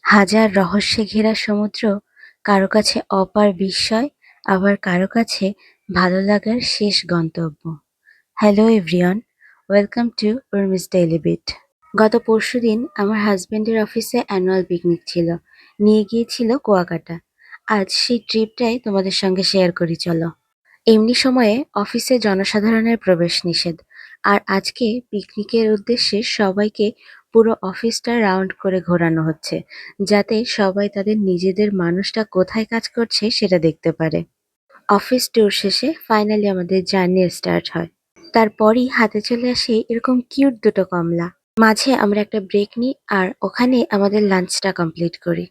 হাজার রহস্যে ঘেরা সমুদ্র কারো কাছে অপার বিস্ময়, আবার কারো কাছে ভালো লাগার শেষ গন্তব্য। Hello everyone, welcome to Urmi's daily beat. গত পরশুদিন আমার হাজবেন্ডের অফিসে অ্যানুয়াল পিকনিক ছিল, নিয়ে গিয়েছিল কুয়াকাটা। আজ সেই ট্রিপটাই তোমাদের সঙ্গে শেয়ার করি, চলো। এমনি সময়ে অফিসে জনসাধারণের প্রবেশ নিষেধ, আর আজকে পিকনিকের উদ্দেশ্যে সবাইকে পুরো অফিসটা রাউন্ড করে ঘোরানো হচ্ছে, যাতে সবাই তাদের নিজেদের মানুষটা কোথায় কাজ করছে সেটা দেখতে পারে। অফিস ট্যুর শেষে ফাইনালি আমাদের জার্নি স্টার্ট হয়। তারপরই হাতে চলে আসে এরকম কিউট দুটো কমলা। মাঝে আমরা একটা ব্রেক নিই আর ওখানে আমাদের লাঞ্চটা কমপ্লিট করি।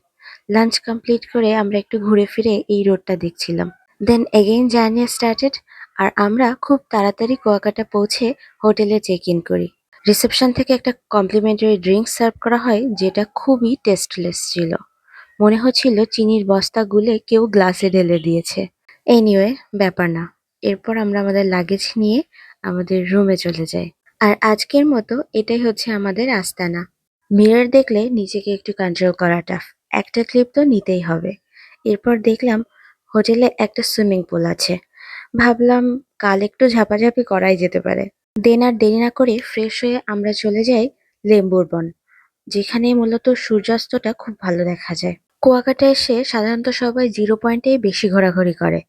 লাঞ্চ কমপ্লিট করে আমরা একটু ঘুরে ফিরে এই রোডটা দেখছিলাম। দেন এগেইন জার্নি স্টার্টেড, আর আমরা খুব তাড়াতাড়ি কুয়াকাটা পৌঁছে হোটেলে চেক ইন করি। রিসেপশন থেকে একটা কমপ্লিমেন্টারি ড্রিঙ্কস সার্ভ করা হয়, যেটা খুবই টেস্টলেস ছিল। মনে হচ্ছিল চিনির বস্তা গুলে কেউ গ্লাসে ঢেলে দিয়েছে। এনিওয়ে, ব্যাপার না। এরপর আমরা আমাদের লাগেজ নিয়ে আমাদের রুমে চলে যাই। আর আজকের মতো এটাই হচ্ছে আমাদের আস্তানা। মিরর দেখলে নিজেকে একটু কন্ট্রোল করা টাফ। একটা ক্লিপ তো নিতেই হবে। এরপর দেখলাম হোটেলে একটা সুইমিং পুল আছে। ভাবলাম কাল একটু ঝাপাঝাপি করাই যেতে পারে। দেন আর দেরি না করে ফ্রেশ হয়ে আমরা চলে যাই লেম্বুর বন, যেখানে মূলত সূর্যাস্তটা খুব ভালো দেখা যায়। কুয়াকাটা এসে সাধারণত সবাই জিরো পয়েন্টেই বেশি ঘোরাঘুরি করে,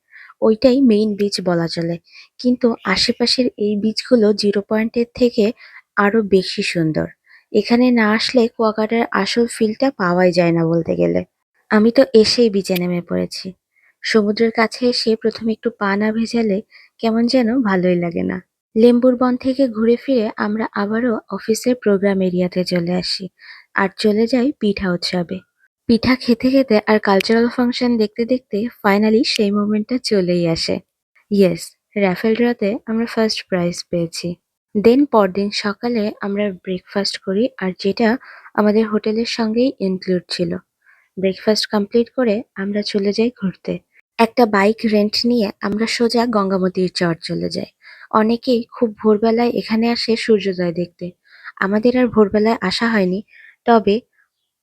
ওইটাই মেইন বিচ বলা চলে। কিন্তু আশেপাশের এই বিচগুলো জিরো পয়েন্টের থেকে আরো বেশি সুন্দর। এখানে না আসলে কুয়াকাটার আসল ফিলটা পাওয়াই যায় না বলতে গেলে। আমি তো এসেই বিচে নেমে পড়েছি। সমুদ্রের কাছে এসে প্রথমে একটু পা না ভেজালে কেমন যেন ভালোই লাগে না। লেম্বুর বন থেকে ঘুরে ফিরে আমরা আবারও অফিসের প্রোগ্রাম এরিয়াতে চলে আসি আর চলে যাই পিঠা উৎসবে। পিঠা খেতে খেতে আর কালচারাল ফাংশন দেখতে দেখতে ফাইনালি সেই মোমেন্টটা চলেই আসে। ইয়েস, র্যাফেল ড্রতে আমরা ফার্স্ট প্রাইজ পেয়েছি। দেন পরদিন সকালে আমরা ব্রেকফাস্ট করি, আর যেটা আমাদের হোটেলের সঙ্গেই ইনক্লুড ছিল। ব্রেকফাস্ট কমপ্লিট করে আমরা চলে যাই ঘুরতে। একটা বাইক রেন্ট নিয়ে আমরা সোজা গঙ্গামতির চর চলে যাই। অনেকেই খুব ভোরবেলায় এখানে আসে সূর্যোদয় দেখতে। আমাদের আর ভোরবেলায় আসা হয়নি, তবে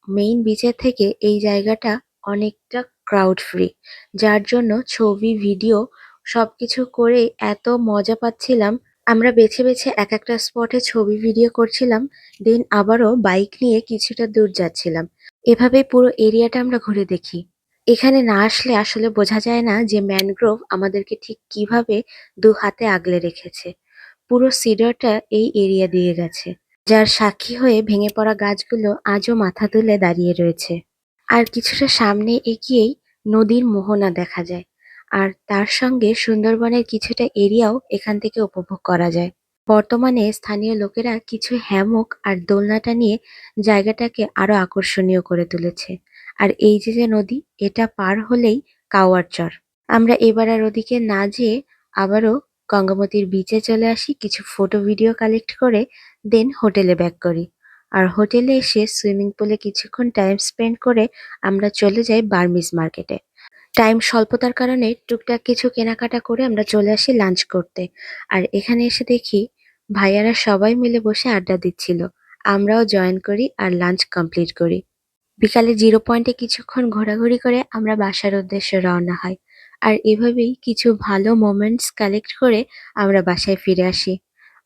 মেইন বিচের থেকে এই জায়গাটা অনেকটা ক্রাউড ফ্রি, যার জন্য ছবি ভিডিও সবকিছু করে এত মজা পাচ্ছিলাম। আমরা বেছে বেছে এক একটা স্পটে ছবি ভিডিও করছিলাম, দেন আবারও বাইক নিয়ে কিছুটা দূর যাচ্ছিলাম। এভাবে পুরো এরিয়াটা আমরা ঘুরে দেখি। এখানে না আসলে আসলে বোঝা যায় না যে ম্যানগ্রোভ আমাদেরকে ঠিক কিভাবে দু হাতে আগলে রেখেছে। পুরো সিডারটা এই এরিয়া দিয়ে গেছে, যার সাক্ষী হয়ে ভেঙে পড়া গাছগুলো আজও মাথা তুলে দাঁড়িয়ে রয়েছে। আর কিছুটা সামনে এগিয়েই নদীর মোহনা দেখা যায়, আর তার সঙ্গে সুন্দরবনের কিছুটা এরিয়াও এখান থেকে উপভোগ করা যায়। বর্তমানে স্থানীয় লোকেরা কিছু হ্যামক আর দোলনাটা নিয়ে জায়গাটাকে আরো আকর্ষণীয় করে তুলেছে। আর এই যে যে নদী, এটা পার হলেই কাওয়ার চর। আমরা এবার আর ওদিকে না যেয়ে আবারও গঙ্গামতির বিচে চলে আসি, কিছু ফটো ভিডিও কালেক্ট করে দেন হোটেলে ব্যাক করি। আর হোটেলে এসে সুইমিং পুলে কিছুক্ষণ টাইম স্পেন্ড করে আমরা চলে যাই বার্মিজ মার্কেটে। টাইম স্বল্পতার কারণে টুকটাক কিছু কেনাকাটা করে আমরা চলে আসি লাঞ্চ করতে। আর এখানে এসে দেখি ভাইয়ারা সবাই মিলে বসে আড্ডা দিচ্ছিল। আমরাও জয়েন করি আর লাঞ্চ কমপ্লিট করি। বিকালে জিরো পয়েন্টে কিছুক্ষণ ঘোরাঘুরি করে আমরা বাসার উদ্দেশ্যে রওনা হয়। আর এভাবেই কিছু ভালো মোমেন্টস কালেক্ট করে আমরা বাসায় ফিরে আসি।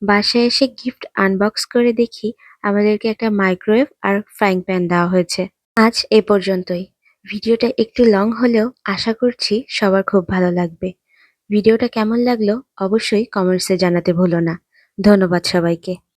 বাসায় এসে গিফট আনবক্স করে দেখি আমাদেরকে একটা মাইক্রোওয়েভ আর ফ্রাইং প্যান দেওয়া হয়েছে। আজ এ পর্যন্তই। ভিডিওটা একটু লং হলেও আশা করছি সবার খুব ভালো লাগবে। ভিডিওটা কেমন লাগলো অবশ্যই কমেন্টসে জানাতে ভুলো না। ধন্যবাদ সবাইকে।